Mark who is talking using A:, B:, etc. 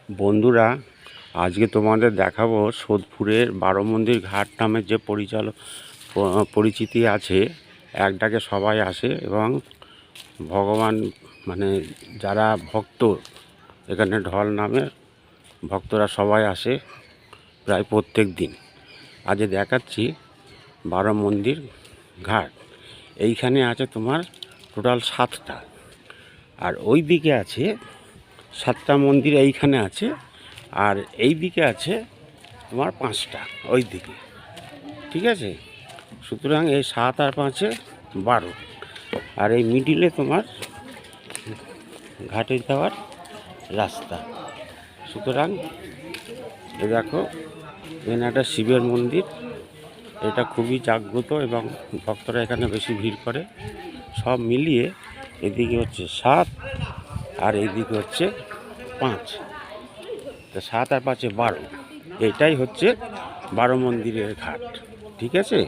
A: বন্ধুরা, আজকে তোমাদের দেখাবো সোদপুরের বারো মন্দির ঘাট নামে যে পরিচিতি আছে। এক ডাকে সবাই আসে এবং ভগবান মানে যারা ভক্ত, এখানে ঢল নামে ভক্তরা সবাই আসে প্রায় প্রত্যেক দিন। আজ দেখাচ্ছি বারো মন্দির ঘাট। এইখানে আছে তোমার টোটাল 7টা, আর ওই দিকে আছে 7টা মন্দির এইখানে আছে, আর এই দিকে আছে তোমার 5টা ওই দিকে। ঠিক আছে, সুতরাং এই 7 আর 5-এ 12, আর এই মিডিলে তোমার ঘাটে যাওয়ার রাস্তা। সুতরাং এ দেখো, এখানে একটা শিবের মন্দির, এটা খুবই জাগ্রত এবং ভক্তরা এখানে বেশি ভিড় করে। সব মিলিয়ে এদিকে হচ্ছে 7 আর এইদিকে হচ্ছে 5, তো 7 আর 5-এ 12। এটাই হচ্ছে বারো মন্দিরের ঘাট। ঠিক আছে।